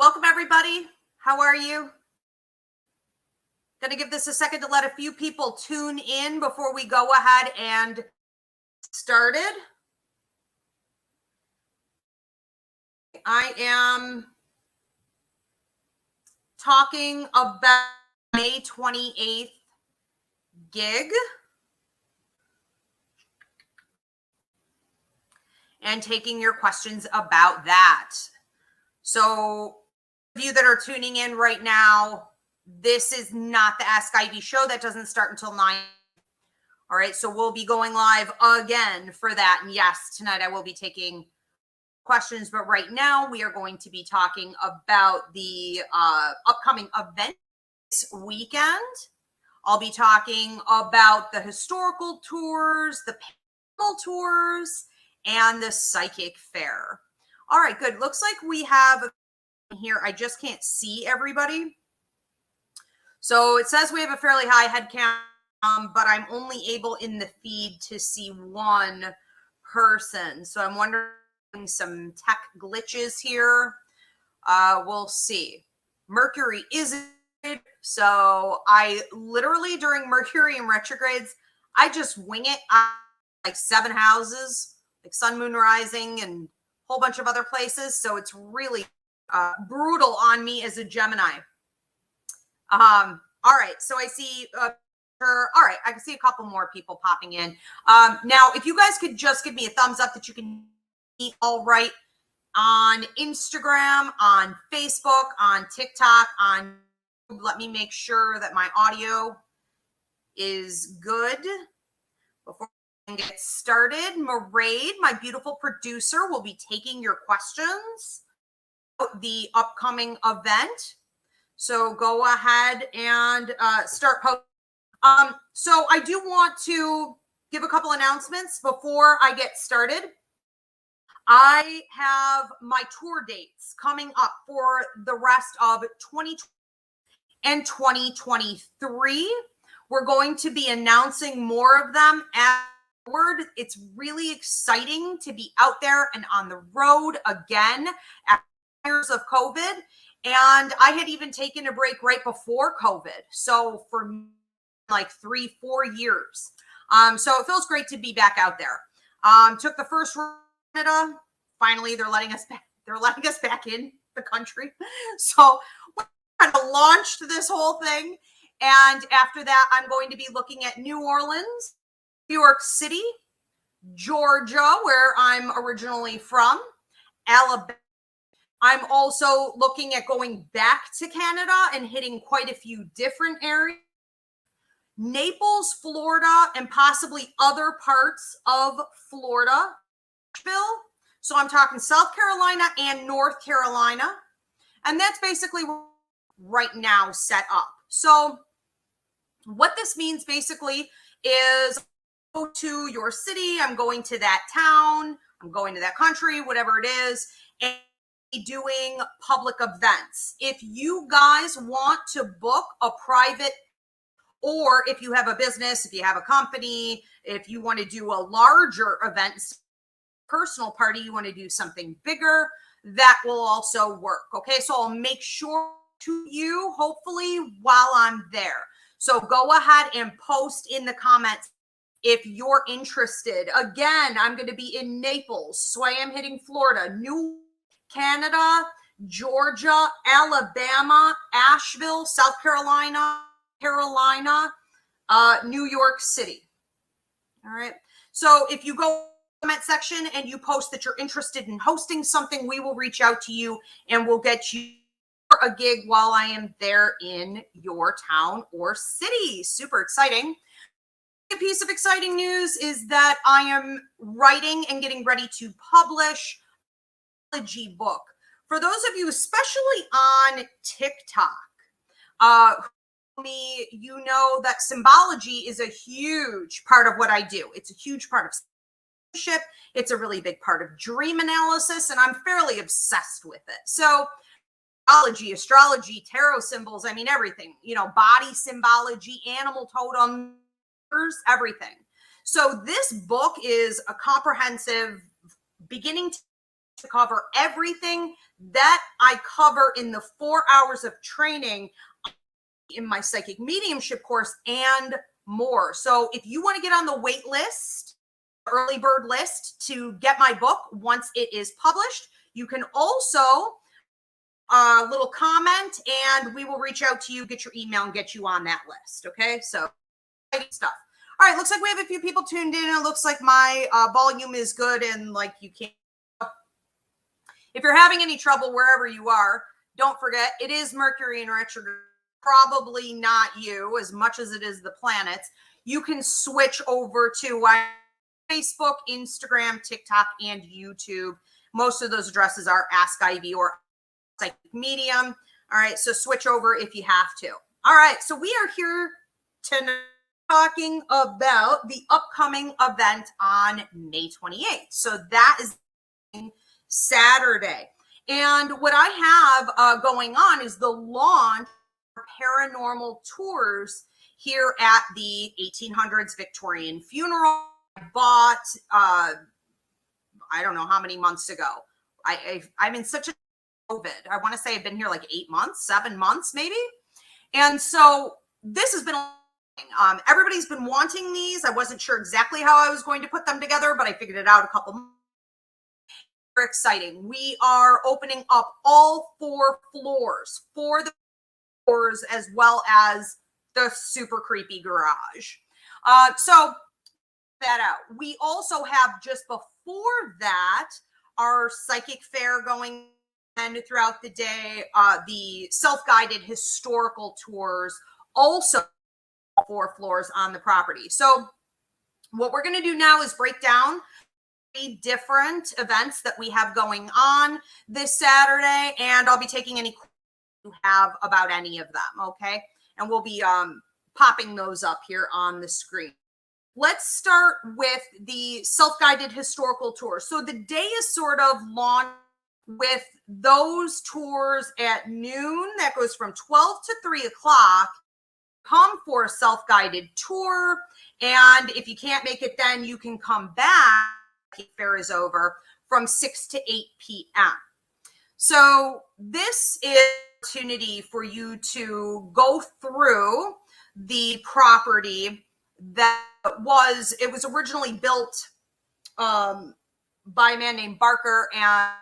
Welcome, everybody. How are you? Going to give this a second to let a few people tune in before we go ahead and started. I am talking about May 28th gig and taking your questions about that. So, for you that are tuning in right now, this is not the Ask Ivy show. That doesn't start until 9. All right, so we'll be going live again for that. And yes, tonight I will be taking questions, but right now we are going to be talking about the upcoming event this weekend. I'll be talking about the historical tours, the paranormal tours, and the psychic fair. All right, good. Looks like we have here. I just can't see everybody. So it says we have a fairly high head count, but I'm only able in the feed to see one person. So I'm wondering some tech glitches here. We'll see. Mercury is, so I literally during Mercury and retrogrades, I just wing it. Like 7 houses, like sun, moon, rising, and a whole bunch of other places. So it's really brutal on me as a Gemini. All right. So I see, all right. I can see a couple more people popping in. Now, if you guys could just give me a thumbs up that you can eat all right on Instagram, on Facebook, on TikTok, on YouTube. Let me make sure that my audio is good before we get started. Maraid, my beautiful producer, will be taking your questions about the upcoming event. So go ahead and start posting. So I do want to give a couple announcements before I get started. I have my tour dates coming up for the rest of 2020 and 2023. We're going to be announcing more of them afterward. It's really exciting to be out there and on the road again after years of COVID. And I had even taken a break right before COVID. So for like 3-4 years. So it feels great to be back out there. Took the first Canada. Finally, they're letting us back. They're letting us back in the country. So we kind of launched this whole thing. And after that, I'm going to be looking at New Orleans, New York City, Georgia, where I'm originally from, Alabama. I'm also looking at going back to Canada and hitting quite a few different areas. Naples, Florida, and possibly other parts of Florida. So I'm talking South Carolina and North Carolina. And that's basically right now set up. So what this means basically is go to your city, I'm going to that town, I'm going to that country, whatever it is, and doing public events. If you guys want to book a private, or if you have a business, if you have a company, if you want to do a larger event, personal party, you want to do something bigger, that will also work. Okay, so I'll make sure to you, hopefully, while I'm there. So go ahead and post in the comments if you're interested. Again, I'm going to be in Naples, so I am hitting Florida, New Canada, Georgia, Alabama, Asheville, South Carolina, New York City. All right. So if you go to the comment section and you post that you're interested in hosting something, we will reach out to you and we'll get you a gig while I am there in your town or city. Super exciting. A piece of exciting news is that I am writing and getting ready to publish an astrology book. For those of you, especially on TikTok, you know that symbology is a huge part of what I do. It's a huge part of leadership. It's a really big part of dream analysis, and I'm fairly obsessed with it. So astrology, tarot symbols, I mean, everything, body symbology, animal totems, everything. So this book is a comprehensive beginning to to cover everything that I cover in the 4 hours of training in my psychic mediumship course and more. So if you want to get on the wait list, early bird list to get my book once it is published, you can also little comment and we will reach out to you, get your email, and get you on that list. Okay, so stuff. All right, looks like we have a few people tuned in. It looks like my volume is good and like you can't. If you're having any trouble wherever you are, don't forget it is Mercury in retrograde. Probably not you as much as it is the planets. You can switch over to Facebook, Instagram, TikTok, and YouTube. Most of those addresses are Ask Ivy or Psychic Medium. All right, so switch over if you have to. All right, so we are here tonight talking about the upcoming event on May 28th. So that is Saturday. And what I have going on is the launch of Paranormal Tours here at the 1800s Victorian Funeral. I bought, I don't know how many months ago. I'm in such a COVID. I want to say I've been here like 8 months, 7 months maybe. And so this has been everybody's been wanting these. I wasn't sure exactly how I was going to put them together, but I figured it out a couple months. Very exciting. We are opening up all 4 floors for the floors as well as the super creepy garage. So that out. We also have just before that our psychic fair going on throughout the day, the self-guided historical tours, also 4 floors on the property. So what we're going to do now is break down 3 different events that we have going on this Saturday, and I'll be taking any questions you have about any of them, okay? And we'll be popping those up here on the screen. Let's start with the self-guided historical tour. So the day is sort of launched with those tours at noon. That goes from 12 to 3 o'clock. Come for a self-guided tour. And if you can't make it then, you can come back. The fair is over from 6 to 8 p.m. So this is an opportunity for you to go through the property that it was originally built by a man named Barker, and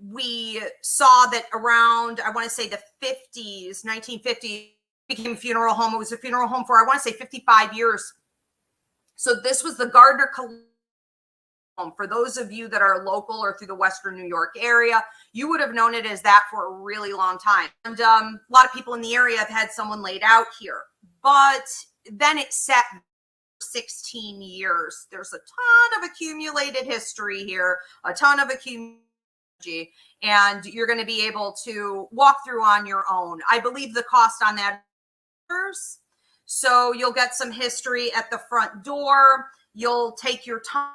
we saw that around, I want to say the 50s, 1950s, became a funeral home. It was a funeral home for, I want to say 55 years. So this was the Gardner home. For those of you that are local or through the Western New York area, you would have known it as that for a really long time. And a lot of people in the area have had someone laid out here, but then it sat 16 years. There's a ton of accumulated history here, a ton of accumulated, and you're going to be able to walk through on your own. I believe the cost on that is, so you'll get some history at the front door. You'll take your time,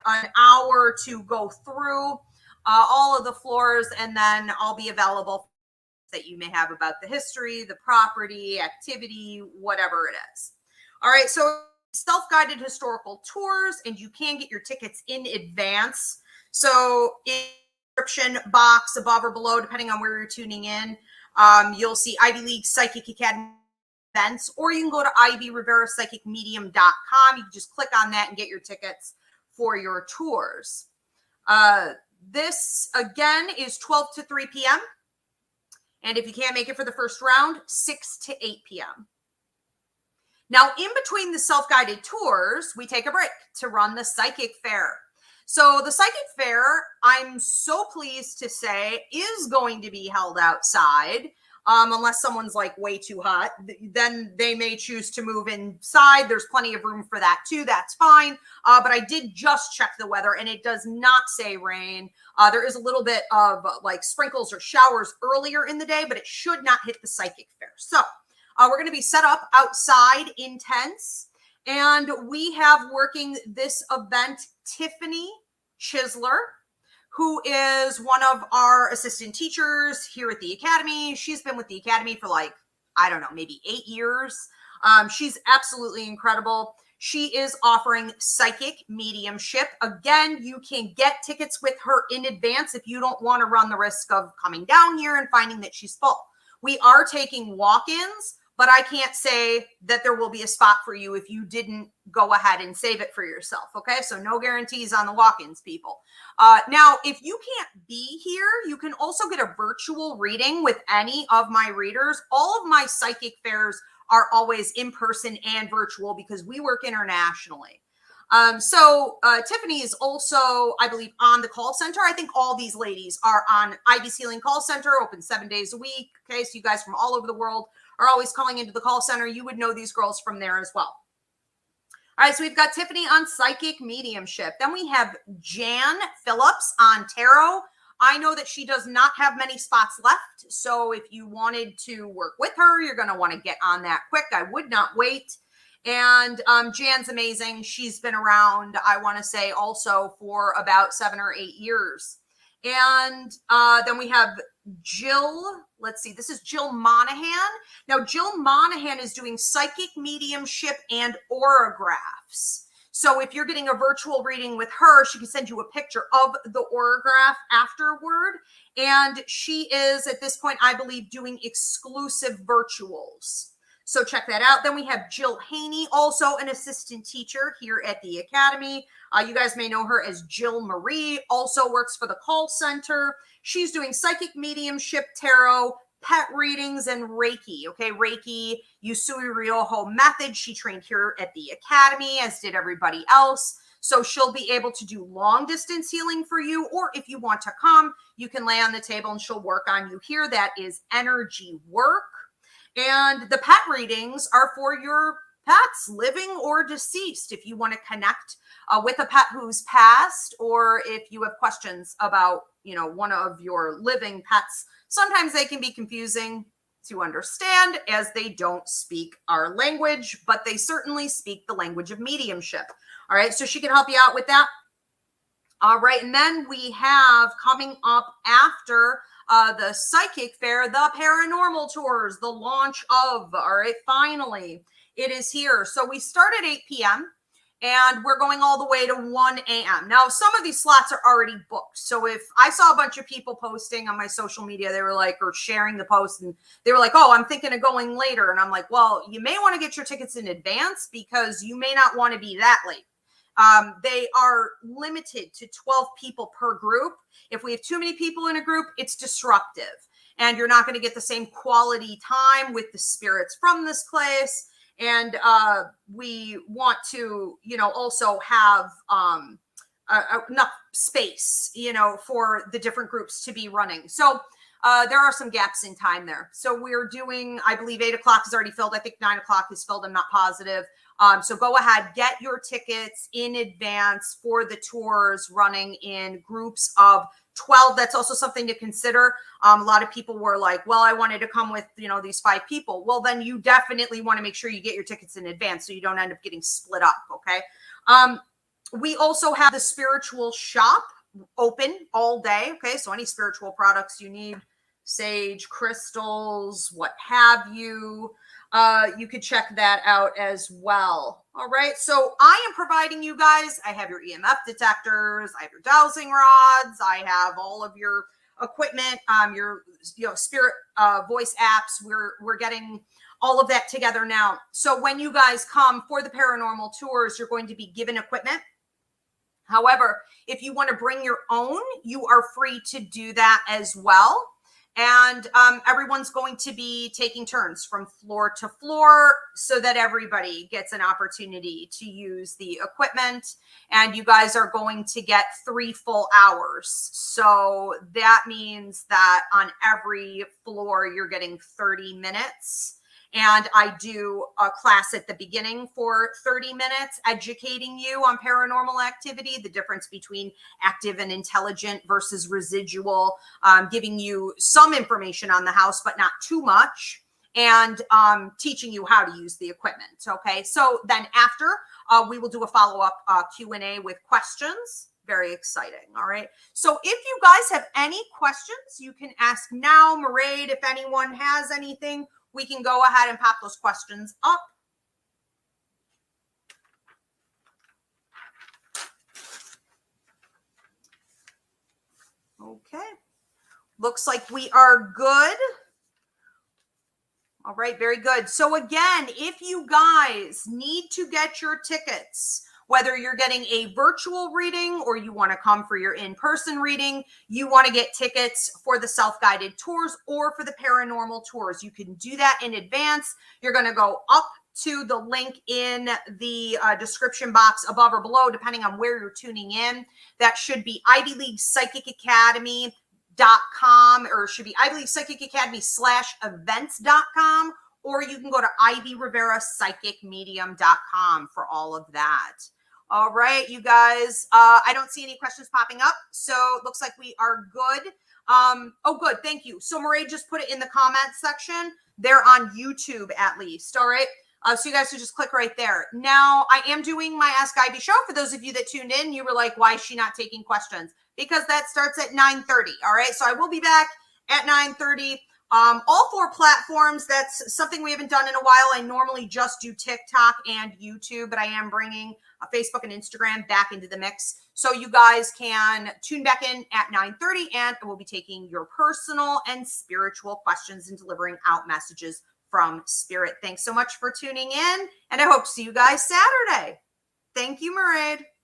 an hour to go through all of the floors, and then I'll be available that you may have about the history, the property, activity, whatever it is. All right, so self-guided historical tours, and you can get your tickets in advance. So in the description box above or below, depending on where you're tuning in, you'll see Ivy League Psychic Academy events, or you can go to ivyriverapsychicmedium.com. You can just click on that and get your tickets for your tours. This again is 12 to 3 p.m. And if you can't make it for the first round, 6 to 8 p.m. Now, in between the self-guided tours, we take a break to run the psychic fair. So the psychic fair, I'm so pleased to say, is going to be held outside. Unless someone's like way too hot, then they may choose to move inside. There's plenty of room for that too. That's fine. But I did just check the weather and it does not say rain. There is a little bit of like sprinkles or showers earlier in the day, but it should not hit the psychic fair. So we're going to be set up outside in tents, and we have working this event Tiffany Chisler, who is one of our assistant teachers here at the Academy. She's been with the Academy for like, I don't know, maybe 8 years. She's absolutely incredible. She is offering psychic mediumship. Again, you can get tickets with her in advance if you don't want to run the risk of coming down here and finding that she's full. We are taking walk-ins, but I can't say that there will be a spot for you if you didn't go ahead and save it for yourself. Okay, so no guarantees on the walk-ins, people. Now, if you can't be here, you can also get a virtual reading with any of my readers. All of my psychic fairs are always in person and virtual because we work internationally. Tiffany is also, I believe, on the call center. I think all these ladies are on Ivy's Healing Call Center, open 7 days a week. Okay, so you guys from all over the world are always calling into the call center. You would know these girls from there as well. All right, so we've got Tiffany on psychic mediumship. Then we have Jan Phillips on tarot. I know that she does not have many spots left. So if you wanted to work with her, you're going to want to get on that quick. I would not wait. And Jan's amazing. She's been around, I want to say, also for about 7 or 8 years. And then we have Jill. Let's see. This is Jill Monahan. Now, Jill Monahan is doing psychic mediumship and auragraphs. So if you're getting a virtual reading with her, she can send you a picture of the aurograph afterward. And she is, at this point, I believe, doing exclusive virtuals. So check that out. Then we have Jill Haney, also an assistant teacher here at the Academy. You guys may know her as Jill Marie, also works for the call center. She's doing psychic mediumship, tarot, pet readings, and Reiki. Okay, Reiki, Usui Ryoho method. She trained here at the Academy, as did everybody else. So she'll be able to do long distance healing for you, or if you want to come, you can lay on the table and she'll work on you here. That is energy work. And the pet readings are for your pets, living or deceased. If you want to connect with a pet who's passed, or if you have questions about, one of your living pets, sometimes they can be confusing to understand as they don't speak our language, but they certainly speak the language of mediumship. All right, so she can help you out with that. All right, and then we have coming up after the psychic fair, the Paranormal Tours, the launch of, all right, finally, it is here. So we start at 8 p.m. and we're going all the way to 1 a.m. Now, some of these slots are already booked. So if I saw a bunch of people posting on my social media, they were like, or sharing the post, and they were like, oh, I'm thinking of going later. And I'm like, well, you may want to get your tickets in advance because you may not want to be that late. They are limited to 12 people per group. If we have too many people in a group, it's disruptive and you're not going to get the same quality time with the spirits from this place. And we want to, also have enough space, for the different groups to be running. So there are some gaps in time there. So we're doing, I believe 8 o'clock is already filled. I think 9 o'clock is filled. I'm not positive. So go ahead, get your tickets in advance for the tours running in groups of 12. That's also something to consider. A lot of people were like, well, I wanted to come with, these 5 people. Well, then you definitely want to make sure you get your tickets in advance so you don't end up getting split up. Okay. We also have the spiritual shop open all day. Okay. So any spiritual products you need, sage, crystals, what have you, you could check that out as well. All right. So I am providing you guys, I have your EMF detectors, I have your dowsing rods, I have all of your equipment, your spirit voice apps. We're getting all of that together now. So when you guys come for the Paranormal Tours, you're going to be given equipment. However, if you want to bring your own, you are free to do that as well. And everyone's going to be taking turns from floor to floor so that everybody gets an opportunity to use the equipment. And you guys are going to get 3 full hours. So that means that on every floor, you're getting 30 minutes. And I do a class at the beginning for 30 minutes, educating you on paranormal activity, the difference between active and intelligent versus residual, giving you some information on the house, but not too much, and teaching you how to use the equipment. Okay, so then after, we will do a follow-up Q&A with questions. Very exciting. All right. So if you guys have any questions, you can ask now. Mairead, if anyone has anything, we can go ahead and pop those questions up. Okay. Looks like we are good. All right, very good. So again, if you guys need to get your tickets, whether you're getting a virtual reading or you want to come for your in-person reading, you want to get tickets for the self-guided tours or for the paranormal tours, you can do that in advance. You're going to go up to the link in the description box above or below, depending on where you're tuning in. That should be Ivy League Psychic Academy .com, or it should be Ivy League Psychic Academy /events.com, or you can go to Ivy Rivera Psychic Medium.com for all of that. All right, you guys, I don't see any questions popping up, so it looks like we are good. Oh, good, thank you. So Marae just put it in the comments section. They're on YouTube at least, all right? So you guys can just click right there. Now, I am doing my Ask Ivy show. For those of you that tuned in, you were like, why is she not taking questions? Because that starts at 9:30, all right? So I will be back at 9:30. All 4 platforms, that's something we haven't done in a while. I normally just do TikTok and YouTube, but I am bringing Facebook and Instagram back into the mix. So you guys can tune back in at 9:30, and we'll be taking your personal and spiritual questions and delivering out messages from Spirit. Thanks so much for tuning in, and I hope to see you guys Saturday. Thank you, Marae.